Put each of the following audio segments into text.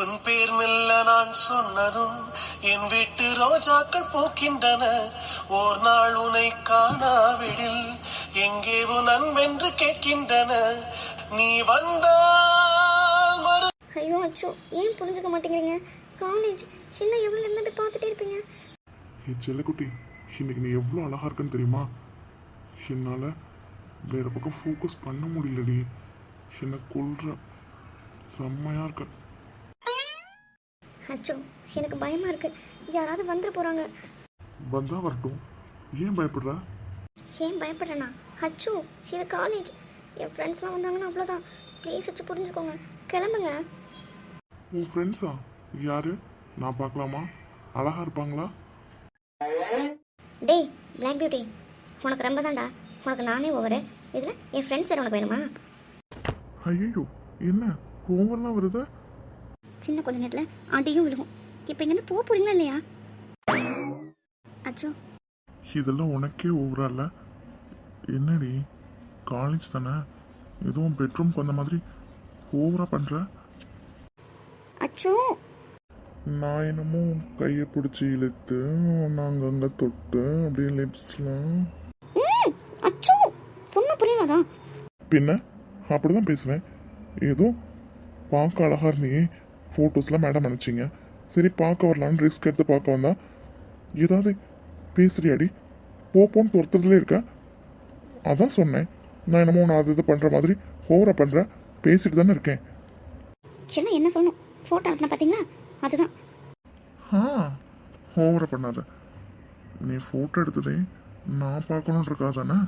உன் பேர் மெல்ல நான் சொன்னதும் என் வீட்டு ரோஜாக்கள் பூக்கின்றன. ஓர் நாள் உனை காணாவிடில் எங்கே உன் அன்பென்று கேட்கின்றன. நீ வந்தால் மறு. ஐயோ அச்சோ, ஏன் புரிஞ்சுக்க மாட்டேங்கிறீங்க? காலேஜ் இன்னும் எவ்வளோ நேரம் போய் பார்த்துட்டே இருப்பீங்க? என் செல்லக்குட்டி, இன்னைக்கு நீ எவ்வளோ அழகா இருக்குன்னு தெரியுமா? என்னால் வேற பக்கம் ஃபோக்கஸ் பண்ண முடியலடி. என்னை கொள்ற செம்மையா இருக்க. அச்சோ, எனக்கு பயமா இருக்கு. யாராவது வந்துட போறாங்க. வந்தா வரட்டும், ஏன் பயப்படுற? ஏன் பயப்படுறேனா? அச்சோ, இது காலேஜ். என் ஃப்ரெண்ட்ஸ்லாம் வந்தாங்கன்னா அவ்வளோதான். ப்ளீஸ் வச்சு புரிஞ்சுக்கோங்க. கிளம்புங்க. உன் ஃப்ரெண்ட்ஸா? யாரு? நான் பார்க்கலாமா? அழகா இருப்பாங்களா? டேய் பிளாக் பியூட்டி, உனக்கு ரொம்ப தான்டா. உனக்கு நானே ஓவரு. இதில் என் ஃப்ரெண்ட்ஸ் யார் உனக்கு வேணுமா? ஐயோ, என்ன கோவம்லாம் வருது? சின்ன கொஞ்ச நேரத்தில் அடியும் விழுகும். இப்போ இங்கேருந்து போக போறீங்களா இல்லையா? அச்சோ, இதெல்லாம் உனக்கே ஓவரா இல்லை? என்னடி காலேஜ் தானே, எதுவும் பெட்ரூம்க்கு வந்த மாதிரி ஓவரா பண்ற? அச்சோ, நான் என்னமோ கையை பிடிச்சி இழுத்து நாங்கள் அங்கே தொட்டு அப்படியே லிப்ஸ்லாம். அச்சோ, சொன்ன புரியாதான்? பின்ன அப்படிதான் பேசுவேன். ஏதோ பார்க்க அழகா இருந்தீங்க, ஃபோட்டோஸ்லாம் மேடம் அனுப்பிச்சிங்க. சரி பார்க்க வரலான்னு ரிஸ்க் எடுத்து பார்க்க வந்தா ஏதாவது பேசுறியாடி? போன்னு துரத்துறதுல இருக்க. அதான் சொன்னேன், நான் என்னமோ நான் அது இது பண்ணுற மாதிரி ஓவரா பண்ணுற. பேசிட்டு தானே இருக்கேன். எல்லாம் என்ன சொல்லணும்? ஃபோட்டோ அனுப்பின பார்த்தீங்களா? அதுதான். ஓவரா பண்ணாத. நீ ஃபோட்டோ எடுத்ததே நான் பார்க்கணுன்னு இருக்கா தானே?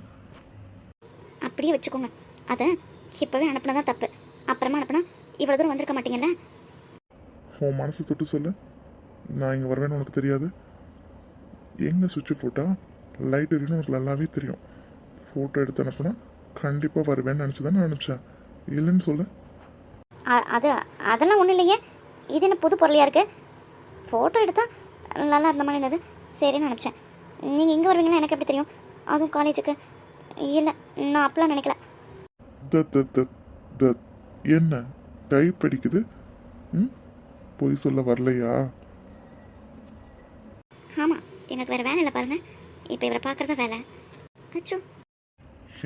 அப்படியே வச்சுக்கோங்க. அதை இப்போவே அனுப்பினதான் தப்பு. அப்புறமா அனுப்புனா இவ்வளோ தூரம் வந்திருக்க மாட்டீங்கல்ல. உன் மனசு தொட்டு சொல்லு, நான் இங்கே வருவேன்னு உனக்கு தெரியாது? எங்கே சுவிட்சு ஃபோட்டோ லைட் எரியுன்னு உனக்கு நல்லாவே தெரியும். ஃபோட்டோ எடுத்து அனுப்புனா கண்டிப்பாக வருவேன்னு நினச்சி தானே அனுப்பிச்சேன். இல்லைன்னு சொல்லு. அதெல்லாம் ஒன்றும் இல்லையே. இது என்ன புது பொருளையாக இருக்குது? ஃபோட்டோ எடுத்தால் நல்லா இருந்த மாதிரி இருந்தது, சரின்னு நினச்சேன். நீங்கள் இங்கே வருவீங்களா எனக்கு எப்படி தெரியும்? அதுவும் காலேஜுக்கு. இல்லை, நான் அப்பெல்லாம் நினைக்கல. என்ன டைப் அடிக்குது? பொய் சொல்ல வரலையா? ஆமாம், எனக்கு வேறு வேலை இல்லை பாருங்கள். இப்போ இவரை பார்க்குறதா வேலை. அச்சோ,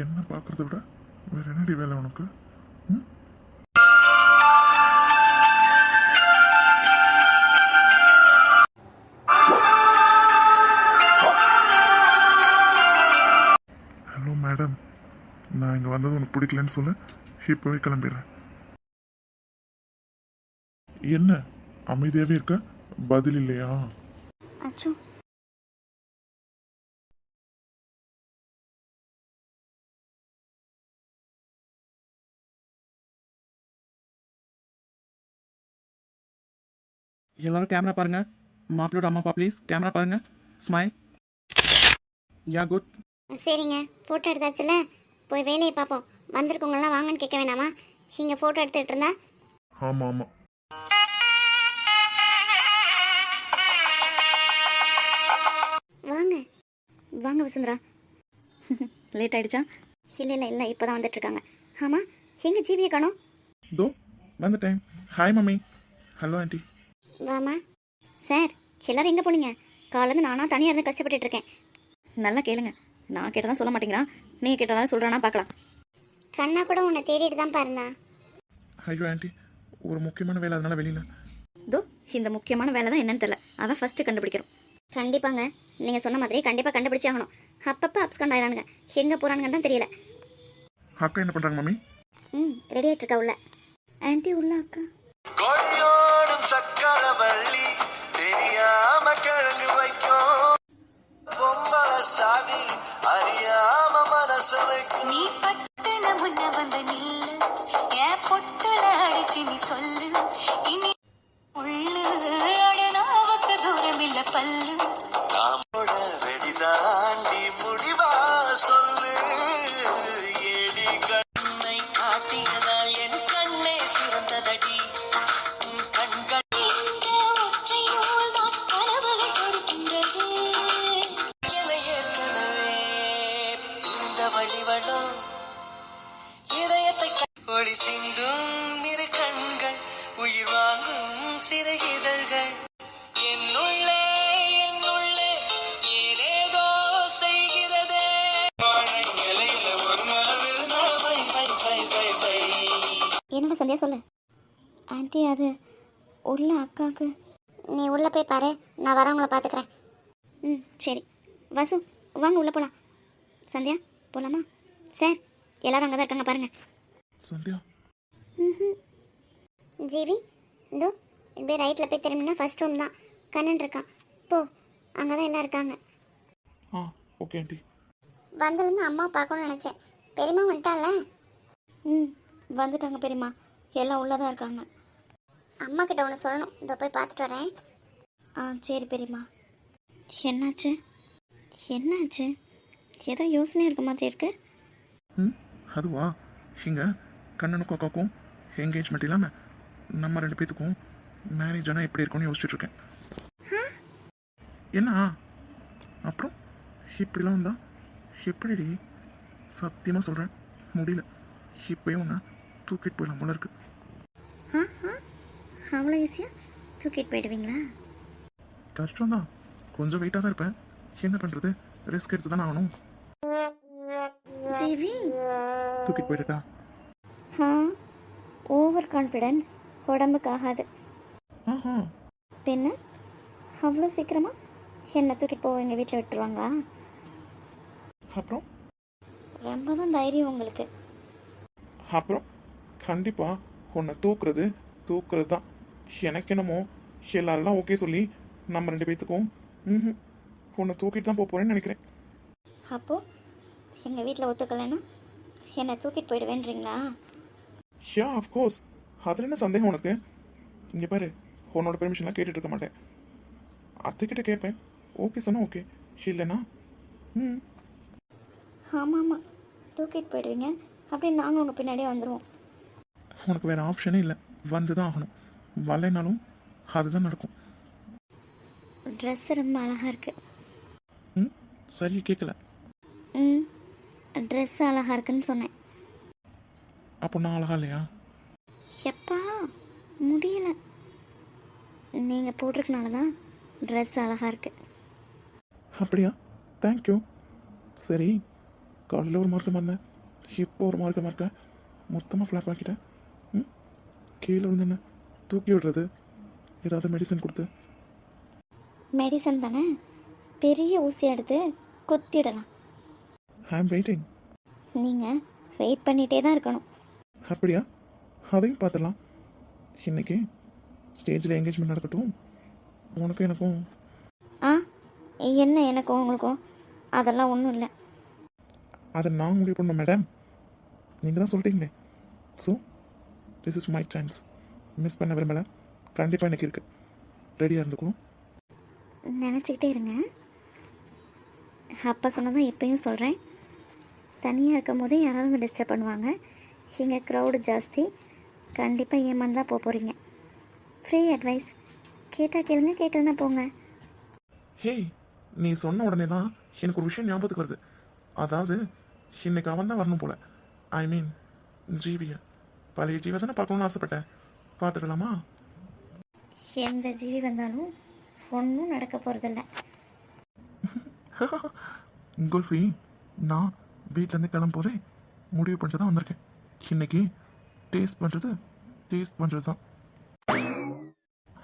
என்ன பார்க்குறத விட வேற என்னடி வேலை உனக்கு? ஹலோ மேடம், நான் இங்கே வந்தது உனக்கு பிடிக்கலன்னு சொல்லு, இப்போவே கிளம்பிடுறேன். என்ன அமைதியாகவே இருக்க? பதில் இல்லையா? அச்சோ, எல்லாரும் கேமரா பாருங்க. மாப்பிளோட அம்மா அப்பா ப்ளீஸ் கேமரா பாருங்க. ஸ்மைல். யா குட். சரிங்க, ஃபோட்டோ எடுத்தாச்சுல, போய் வேலையை பார்ப்போம். வந்திருக்கவங்களாம் வாங்கன்னு கேட்க வேணாமா? இங்கே ஃபோட்டோ எடுத்துகிட்டு இருந்தா? ஆமாம் ஆமாம். வாங்க வாங்க வசுந்தரா. லேட் ஆயிடுச்சா? இல்லை இப்போ தான் வந்துட்டுருக்காங்க. ஆமாம், எங்கள் ஜீவியை காணோம். தோ வந்துட்டேன். Hi mummy. Hello aunty. வாமா. சார், எல்லோரும் எங்கே போனீங்க? காலேருந்து நானாக தனியாக இருந்து கஷ்டப்பட்டுட்டு இருக்கேன். நல்லா கேளுங்க. நான் கேட்டதான் சொல்ல மாட்டேங்கிறான், நீ கேட்டதான் சொல்கிறானா பார்க்கலாம். கண்ணா கூட உன்னை தேடிட்டு தான் பாருந்தா. ஐயோ ஆண்டி, ஒரு முக்கியமான வேலை, அதனால வெளியில். தோ இந்த முக்கியமான வேலை தான் என்னன்னு தெரியல, அதான் ஃபஸ்ட்டு கண்டுபிடிக்கிறோம். கண்டிப்பாங்க, நீங்கள் சொன்ன மாதிரி கண்டிப்பாக கண்டுபிடிச்சி ஆகணும். அப்பப்போ அப்ஸ்காண்ட் ஆயிடானுங்க, எங்கே போகிறானுங்கன்னு தான் தெரியல. அக்கா என்ன பண்ணுறாங்க மம்மி? ரெடி ஆகிட்டு இருக்கா உள்ள. ஆன்ட்டி உள்ள அக்கா. கொடியோடும் சக்கரவள்ளி தெரியாம கிழங்கு வைக்கும் பொம்பளை சாதி அறியாம மனசு வைக்கும். நீ பட்டுன முன்ன வந்த நில்லு, என் பொட்டுல அடிச்சு நீ சொல்லு. இனி உள்ளு அடனாவுக்கு தூரம் இல்ல பல்லு. நாமோட ரெடி தாண்டி முடிவா சொல்லு. ஏடி கண்ணை காட்டியதால் என் கண்ணே சிறந்ததடி. கண்கள் ஒற்றை நூல் தான் கனவுகள் கொடுக்கின்றது. ஏற்கனவே இந்த வழிவடம் இதயத்தை ஒளி சிந்தும் இரு கண்கள் உயிர் வாங்கும் சிறு இதழ்கள் என்னுள்ளே என்னுள்ளே ஏதேதோ செய்கிறதே வாழை இலையில ஒரு நாள் விருந்தாள் வை வை வை வை வை. என்னோட சந்தியா சொல்லு. ஆண்டி அது உள்ள அக்காவுக்கு. நீ உள்ளே போய் பாரு, நான் வரவங்கள பார்த்துக்கிறேன். ம் சரி. வசு வாங்க உள்ளே போகலாம். சந்தியா போகலாமா? சார் எல்லாரும் அங்கே தான் இருக்காங்க பாருங்கள். சந்தியா ம் ஜிவி இதோ இப்படியே ரைட்டில் போய் திரும்பினா ஃபர்ஸ்ட் ரூம் தான். கண்ணன் இருக்கான், போ, அங்கே தான் எல்லாம் இருக்காங்க. ஆ ஓகே ஆண்டி. வந்ததுலேருந்து அம்மா பார்க்கணும்னு நினச்சேன். பெரியம்மா வந்துட்டால? ம் வந்துட்டாங்க பெரியம்மா, எல்லாம் உள்ளே தான் இருக்காங்க. அம்மா கிட்ட ஒன்று சொல்லணும், இதோ போய் பார்த்துட்டு வரேன். ஆ சரி பெரியம்மா. என்னாச்சு என்னாச்சு? ஏதோ யோசனை இருக்க மாதிரி இருக்கு. ம் அதுவா, இங்கே கண்ணனுக்கும் அக்காவுக்கும் என்கேஜ்மெண்ட் இல்லாமல் நம்ம 2 பேத்துக்கும் மேரேஜ் ஆனால் எப்படி இருக்கும்னு யோசிச்சுட்டு இருக்கேன். என்ன அப்புறம் இப்படிலாம் வந்தா எப்படிடி? சத்தியமாக சொல்கிறேன் முடியல. இப்போயும் ஒன்று தூக்கிட்டு போயிடலாம் போல இருக்கு. ஆ ஆ அவ்வளோ ஈஸியாக தூக்கிட்டு போயிடுவீங்களா? கஷ்டம்தான், கொஞ்சம் வெயிட்டாக தான் இருப்பேன். என்ன பண்ணுறது, ரிஸ்க் எடுத்து தானே ஆகணும். ஜிவி தூக்கிட்டு போயிட்டா? ஆ ஓவர் கான்ஃபிடென்ஸ் உடம்புக்கு ஆகாது. ஆஹா, பின்ன அவ்வளோ சீக்கிரமாக என்னை தூக்கிட்டு போக எங்கள் வீட்டில் விட்டுருவாங்களா? அப்புறம் ரொம்ப தான் தைரியம் உங்களுக்கு. அப்புறம் கண்டிப்பாக உன்னை தூக்குறது தான். எனக்கு என்னமோ எல்லாரெல்லாம் ஓகே சொல்லி நம்ம 2 பேத்துக்கும் உன்னை தூக்கிட்டு தான் போகிறேன்னு நினைக்கிறேன். அப்போது எங்கள் வீட்டில் ஒத்துக்கலைன்னா என்னை தூக்கிட்டு போயிடுவேன்றீங்களா? யா அஃப்கோர்ஸ், அதில் என்ன சந்தேகம் உனக்கு? இங்கே பாரு, உன்னோட பெர்மிஷன்லாம் கேட்டுட்டு இருக்க மாட்டேன். அத்தைக்கிட்ட கேட்பேன், ஓகே சொன்னா ஓகே, இல்லைன்னா ஆமாம் ஆமாம் தூக்கிட்டு போயிடுவீங்க, அப்படியே நாங்கள் உங்கள் பின்னாடியே வந்துடுவோம். உனக்கு வேறு ஆப்ஷனே இல்லை, வந்து தான் ஆகணும். வரலைனாலும் அதுதான் நடக்கும். ட்ரெஸ் ரொம்ப அழகாக இருக்குது. சரி கேட்கல. ட்ரெஸ் அழகாக இருக்குன்னு சொன்னேன். அப்போ நான் அழகா இல்லையா? எப்பா முடியல, நீங்கள் போட்டிருக்கனால தான் ட்ரெஸ் அழகாக இருக்குது. அப்படியா? தேங்க்யூ. சரி, காலையில் ஒரு மார்க்கம் இருந்தேன், இப்போ ஒரு மார்க்கம் இருக்கேன், மொத்தமாக ஃப்ளாப் ஆக்கிட்டேன். கீழே வந்து என்ன தூக்கி விடுறது? ஏதாவது மெடிசன் கொடுத்து. மெடிசன் தானே, பெரிய ஊசி எடுத்து குத்திடலாம். ஐ ஆம் வெயிட்டிங். நீங்கள் வெயிட் பண்ணிகிட்டே தான் இருக்கணும். அப்படியா? அதையும் பார்த்துடலாம். இன்னைக்கு ஸ்டேஜில் என்கேஜ்மெண்ட் நடக்கட்டும், உனக்கும் எனக்கும். ஆ என்ன எனக்கும் உங்களுக்கும்? அதெல்லாம் ஒன்றும் இல்லை. அதை நான் முடிவு பண்ணணும் மேடம், நீங்கள் தான் சொல்லிட்டீங்களே. So this is my chance. Miss பண்ண விரும்பலை. கண்டிப்பாக எனக்கு இருக்குது, ரெடியாக இருந்துக்கணும். நினச்சிக்கிட்டே இருங்க. அப்போ சொன்னதான் எப்பயும் சொல்கிறேன், தனியாக இருக்கும் போதே யாராவது வந்து டிஸ்டர்ப் பண்ணுவாங்க. இங்கே க்ரௌடு ஜாஸ்தி, கண்டிப்பாக ஏமாந்து தான் போக போகிறீங்க. ஃப்ரீ அட்வைஸ், கேட்டால் கேளுங்க, கேட்கலன்னா போங்க. ஹே, நீ சொன்ன உடனே தான் எனக்கு ஒரு விஷயம் ஞாபகத்துக்கு வருது. அதாவது இன்னைக்கு அவன் தான் வரணும் போல. ஐ மீன் ஜீவியை, பழைய ஜீவை தானே பார்க்கணுன்னு ஆசைப்பட்டேன். பார்த்துக்கலாமா? எந்த ஜீவி வந்தாலும் ஒன்றும் நடக்க போகிறதில்ல. குல்ஃபி, நான் வீட்டிலேருந்து கிளம்போதே முடிவு பண்ணிட்டு தான் வந்திருக்கேன். இன்னைக்கு டேஸ்ட் பண்ணுறது தான்.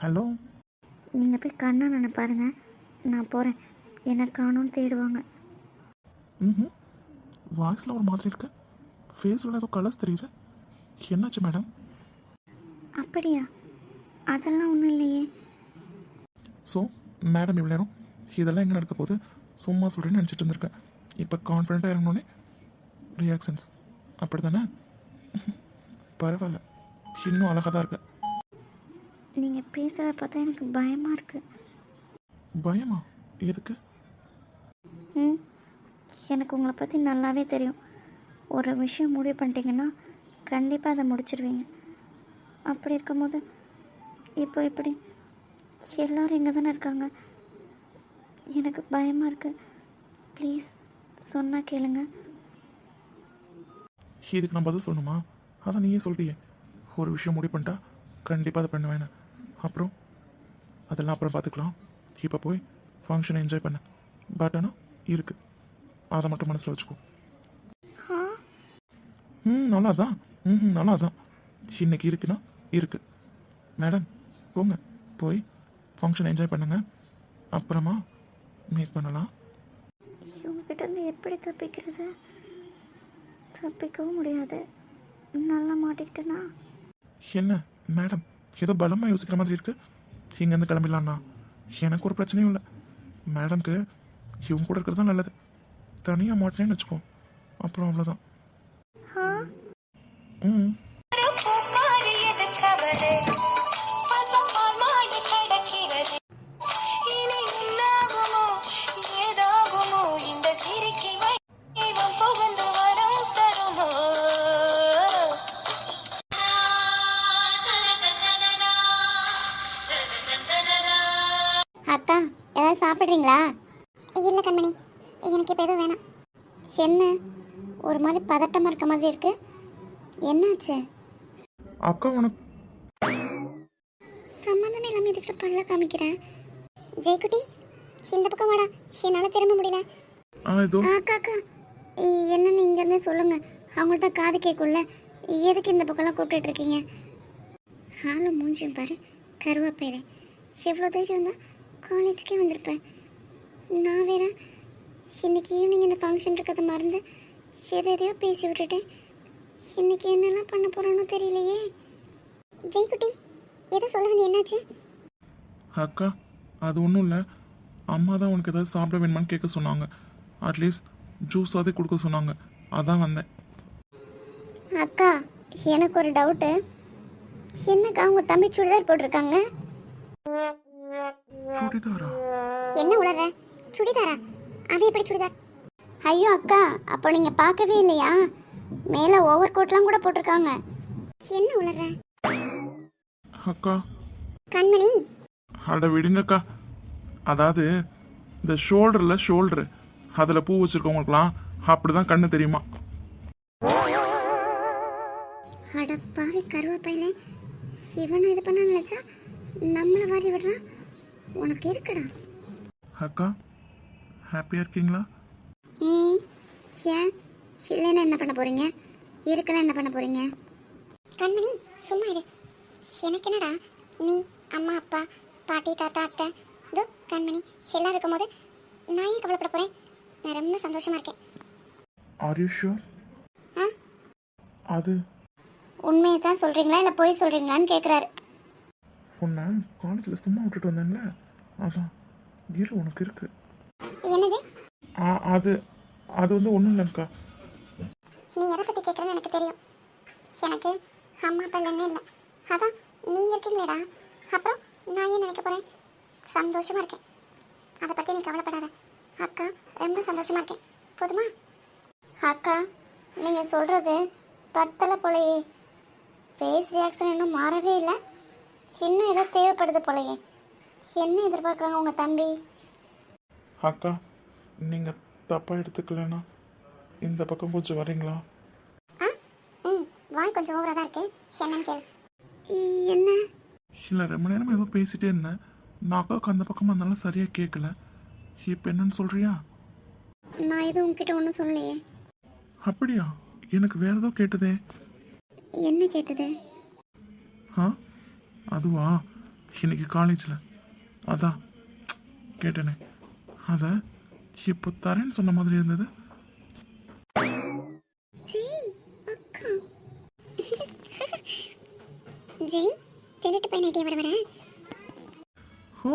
ஹலோ, நீங்கள் போய் கண்ணா பாருங்க, நான் போகிறேன். என்னை காணும்னு தேடுவாங்க. வாய்ஸில் ஒரு மாதிரி இருக்கு, ஃபேஸில் ஏதோ கலர்ஸ் தெரியுது. என்னாச்சு மேடம்? அப்படியா? அதெல்லாம் ஒன்றும் இல்லையே. ஸோ மேடம் இவ்வளோ நேரம் இதெல்லாம் எங்கே நடக்க போகுது சும்மா சொல்கிறேன்னு நினச்சிட்டு இருந்திருக்கேன். இப்போ கான்ஃபிடென்ட்டாக இறங்கினோடனே ரியாக்ஷன்ஸ் அப்படி தானே? பரவாயில்ல, இன்னும் அழகாக தான் இருக்கு. நீங்கள் பேசுகிறத பார்த்தா எனக்கு பயமாக இருக்குது. பயமா? எதுக்கு? எனக்கு உங்களை பற்றி நல்லாவே தெரியும். ஒரு விஷயம் முடிவு பண்ணிட்டீங்கன்னா கண்டிப்பாக அதை முடிச்சிடுவீங்க. அப்படி இருக்கும்போது இப்போ இப்படி எல்லோரும் இங்கே தானே இருக்காங்க, எனக்கு பயமாக இருக்குது. ப்ளீஸ் சொன்னால் கேளுங்க. இதுக்கு நான் பதில் சொல்லணுமா? அதான் நீயே சொல்லிட்டியே, ஒரு விஷயம் முடிவு பண்ணிட்டா கண்டிப்பாக அதை பண்ணுவேன். அப்புறம் அதெல்லாம் அப்புறம் பார்த்துக்கலாம். இப்போ போய் ஃபங்க்ஷனை என்ஜாய் பண்ண. பட் ஆனால் இருக்குது, அதை மட்டும் மனசில் வச்சுக்கோ. நல்லா தான். நல்லா தான். இன்னைக்கு இருக்குன்னா இருக்குது. மேடம் போங்க, போய் ஃபங்க்ஷன் என்ஜாய் பண்ணுங்க, அப்புறமா மீட் பண்ணலாம். இவங்ககிட்ட இருந்து எப்படி தப்பிக்கிறது? தப்பிக்கவும் முடியாது. நல்லா மாட்டிக்கிட்டேன்னா என்ன மேடம் ஏதோ பலமாக யோசிக்கிற மாதிரி இருக்கு. இங்கேருந்து கிளம்பிடலான்னா எனக்கு ஒரு பிரச்சனையும் இல்லை. மேடம்க்கு இவங்க கூட இருக்கிறது தான் நல்லது. தனியாக மாட்டினேன்னு வச்சுக்கோ, அப்புறம் அவ்வளோதான். ம் ஒரு பூக்காரியது கவலை பசும்பால் மாடு கடக்கிறது இனி என்னாகுமோ ஏதாகுமோ இந்த சிரிக்கி வைவம் புகுந்து வரம் தருமோ அக்கா ஏதாவது சாப்பிட்றீங்களா? இல்லை கண்மணி, எனக்கு இப்போ எதுவும் வேணாம். என்ன ஒரு மாதிரி பதட்டமாக இருக்க மாதிரி இருக்கு, என்னாச்சு? அக்கா உனக்கு சம்மந்தமே இல்லாமல் இதுக்கிட்ட பல்ல காமிக்கிறேன். ஜெய்குட்டி இந்த பக்கம் வாடா, என்னால் திரும்ப முடியல. ஏதோ அக்கா அக்கா என்னன்னு இங்கேருந்து சொல்லுங்கள், அவங்கள்ட்ட காது கேட்கும்ல. எதுக்கு இந்த பக்கம்லாம் கூப்பிட்டுட்டு இருக்கீங்க? ஆளும் மூஞ்சியும் பாரு, கருவாப்பையில. எவ்வளோ தைரியம் தான் காலேஜுக்கே வந்திருப்பேன். நான் வேற இன்னைக்கு ஈவினிங் இந்த ஃபங்க்ஷன் இருக்கிறத மறந்து எதையோ பேசி விட்டுட்டேன். இன்னைக்கு என்னெல்லாம் பண்ண போகிறோன்னு தெரியலையே. ஜெய்குட்டி எதை சொல்ல வந்து என்னாச்சு? அக்கா அது ஒன்றும் இல்லை. அம்மா தான் உனக்கு ஏதாவது சாப்பிட வேணுமான்னு கேட்க சொன்னாங்க. அட்லீஸ்ட் ஜூஸாவது கொடுக்க சொன்னாங்க, அதான் வந்தேன். அக்கா எனக்கு ஒரு டவுட்டு. என்னக்கா அவங்க தம்பி சுடிதார் போட்டிருக்காங்க? சுடிதாரா? என்ன உளற? சுடிதாரா? அது எப்படி சுடிதார்? ஐயோ அக்கா, அப்போ நீங்கள் பார்க்கவே இல்லையா? மேலே ஓவர் கோட்லாம் கூட போட்டிருக்காங்க. என்ன உளற? அக்கா கண்மணி அட விடுங்கக்கா. அதாவது இந்த ஷோல்டரு அதில் பூ வச்சுருக்கவங்களுக்குலாம் அப்படி தான் கண்ணு தெரியுமா. அடப்பாவி கருவாப்பையில, இவனை இது பண்ண நினைச்சா நம்மளை வாரி விடுறான். உனக்கு இருக்குடா. அக்கா ஹாப்பியாக இருக்கீங்களா? ஏன் இல்லைன்னா என்ன பண்ண போறீங்க? இருக்குன்னா என்ன பண்ண போறீங்க? கண்மணி சும்மா இரு. எனக்கு என்னடா, நீ அம்மா அப்பா பாட்டி தாத்தா அத்தை இதோ கண்மணி எல்லாம் இருக்கும்போது நான் ஏன் கவலைப்பட போறேன்? நான் ரொம்ப சந்தோஷமா இருக்கேன். Are you sure? ஆ அது உண்மையை தான் சொல்றீங்களா இல்லை போய் சொல்றீங்களான்னு கேட்குறாரு. உன்னை காலேஜில் சும்மா விட்டுட்டு வந்தேன்ல, அதான் இரு உனக்கு இருக்கு. என்னது? அது அது வந்து ஒன்றும் இல்லைக்கா. நீ எதை பற்றி கேட்குறேன்னு எனக்கு தெரியும். எனக்கு அம்மா அப்பா இல்லைன்னு இல்லை, அதான் நீங்கள் இருக்கீங்களேடா. அப்புறம் நான் ஏன் நினைக்க போகிறேன்? சந்தோஷமாக இருக்கேன், அதை பற்றி நீ கவலைப்படாத. அக்கா ரொம்ப சந்தோஷமாக இருக்கேன், போதுமா? அக்கா நீங்கள் சொல்கிறது பத்தலை போலையே. ஃபேஸ் ரியாக்ஷன் இன்னும் மாறவே இல்லை, இன்னும் ஏதோ தேவைப்படுது போலையே. என்ன எதிர்பார்க்குறாங்க உங்கள் தம்பி? அக்கா நீங்கள் தப்பாக எடுத்துக்கலன்னா இந்த பக்கம் கொஞ்சம் வரீங்களா? வாய் கொஞ்சம் ஓவராக தான் இருக்கு, என்னன்னு கேளு. என்ன? இல்லை ரொம்ப நேரம் ஏதோ பேசிட்டே இருந்தேன். நான் அக்காவுக்கு அந்த பக்கமாக இருந்தாலும் சரியாக கேட்கல. இப்போ என்னன்னு சொல்கிறியா? நான் எதுவும் உங்ககிட்ட ஒன்றும் சொல்லலையே. அப்படியா? எனக்கு வேற ஏதோ கேட்டதே. என்ன கேட்டது? அதுவா இன்னைக்கு காலேஜில் அதான் கேட்டேனே, அதை இப்போ தரேன்னு சொன்ன மாதிரி இருந்தது. ஜி அக்கா ஜி திருட்டு போய் நைட்டே வர வரேன். ஓ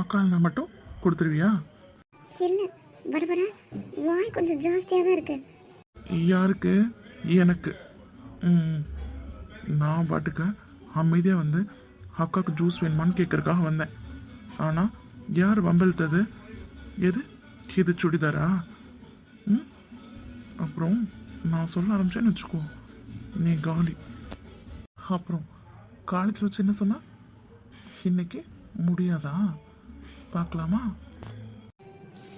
அக்கா நான் மட்டும் கொடுத்துருவியா? இல்லை வர வர வாய் கொஞ்சம் ஜாஸ்தியாக தான் இருக்கு. யாருக்கு? எனக்கு. நான் பாட்டுக்க அமைதியாக வந்து அக்காவுக்கு ஜூஸ் வேணுமான்னு கேட்குறக்காக வந்தேன். ஆனால் யார் வம்பெழுத்தது? எது இது சுடிதாரா? அப்புறம் நான் சொல்ல ஆரம்பிச்சேன்னு வச்சுக்கோ, நீ காலி. அப்புறம் காலேஜில் வச்சு என்ன சொன்னா? இன்னைக்கு முடியாதா? பார்க்கலாமா?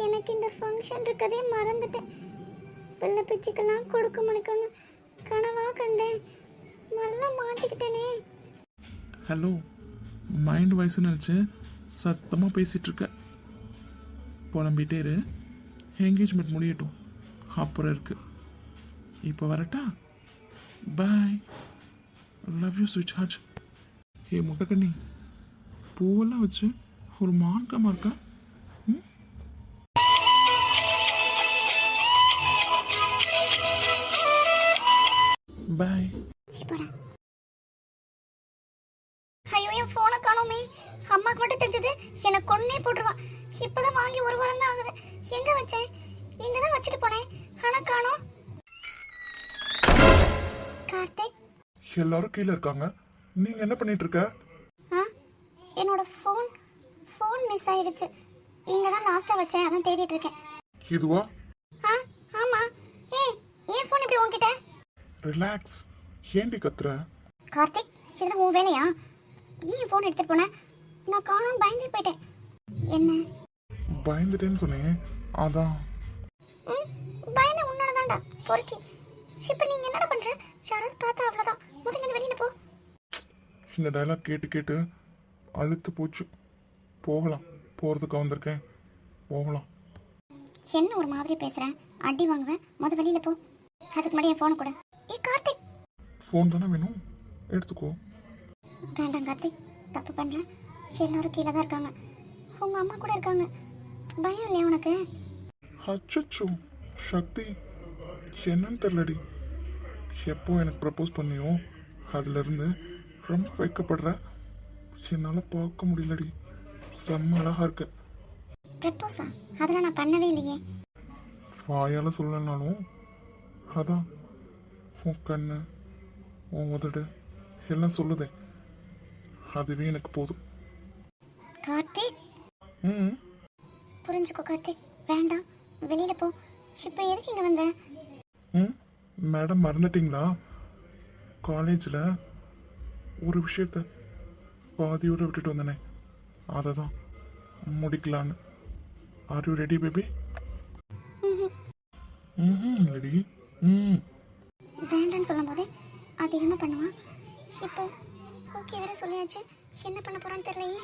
எனக்கு இந்த ஃபங்க்ஷன் இருக்கதே மறந்துட்டேன். பிள்ளை பிச்சுக்கெல்லாம் கொடுக்க முடிக்கணும்னு கனவா கண்டேன். நல்லா மாட்டிக்கிட்டேனே. ஹலோ மைண்ட் வாய்ஸ்னு நினச்சி சத்தமாக பேசிகிட்டு இருக்க. புலம்பிட்டே இரு, என்கேஜ்மெண்ட் முடியட்டும், அப்புறம் இருக்கு. இப்போ வரட்டா? பாய், லவ் யூ ஸ்வீட் ஹார்ட். ஏ முட்டைக்கண்ணி, பூவெல்லாம் வச்சு ஒரு மார்க்கமாக இருக்கா? பாய். போடா. ஐயோ என் ஃபோனை காணோமே. அம்மாக்கு மட்டும் தெரிஞ்சது எனக்கு கொன்னே போட்டுருவா. இப்பதான் வாங்கி ஒரு வாரம் தான் ஆகுது. எங்க வச்சேன்? இங்க தான் வச்சுட்டு போனேன், ஆனா காணோம். கார்த்திக், எல்லாரும் கீழே இருக்காங்க, நீங்க என்ன பண்ணிட்டு இருக்க? என்னோட ஃபோன் மிஸ் ஆயிடுச்சு. இங்க தான் லாஸ்டா வச்சேன், அதான் தேடிட்டு இருக்கேன். இதுவா? ஆமா. ஏன் ஃபோன் இப்படி உன்கிட்ட? ரிலாக்ஸ், ஏண்டி கத்துற? கார்த்திக், இதுல உன் வேலையா? ஏன் ஃபோன் எடுத்துட்டு போன? நான் காணோம்னு பயந்தே போயிட்டேன். என்ன பயந்துட்டேன்னு சொன்னேன், அதான். பயமே உன்னோடதான்டா பொறுக்கி. இப்ப நீங்க என்னடா பண்ற? யாராவது பார்த்தா அவ்வளவுதான். முதல்ல வெளியில போ. இந்த டைலாக் கேட்டு கேட்டு அழுத்து போச்சு. போகலாம், போறதுக்கு வந்திருக்கேன், போகலாம். என்ன ஒரு மாதிரி பேசுறேன்? அடி வாங்குவேன். வெளியில போ. அதுக்கு முன்னாடி என் ஃபோன் கொடு. கார்த்திக், ஃபோன் தானே வேணும், எடுத்துக்கோ. வேண்டாம் கார்த்திக், தப்பு பண்ணல. எல்லாரும் கீழே தான் இருக்காங்க. உங்க அம்மா கூட இருக்காங்க. பயம் இல்லையா உனக்கு? அச்சோ சக்தி, என்னன்னு தெரியலடி. எப்போ எனக்கு ப்ரப்போஸ் பண்ணியோ அதுலேருந்து ரொம்ப வைக்கப்படுற. என்னால் பார்க்க முடியலடி. செம்ம அழகா இருக்க. ப்ரப்போஸா? அதெல்லாம் நான் பண்ணவே இல்லையே. வாயால் சொல்லனாலும் அதான் உன் கண்ணு, உன் உதடு எல்லாம் சொல்லுதே, அதுவே எனக்கு போதும். கார்த்திக், ம் புரிஞ்சுக்கோ கார்த்திக், வேண்டாம், வெளியில போ. இப்போ எதுக்கு இங்க வந்த? ம் மேடம், மறந்துட்டீங்களா? காலேஜில் ஒரு விஷயத்த பாதியோடு விட்டுட்டு வந்தனே, அதை தான் முடிக்கலான்னு. Are you ready baby? ம் ரெடி. ம் வேண்டான்னு சொல்லும் போதே அதிகமாக பண்ணுவான். இப்போ ஓகே வேற சொல்லியாச்சு, என்ன பண்ண போறான்னு தெரியலையே.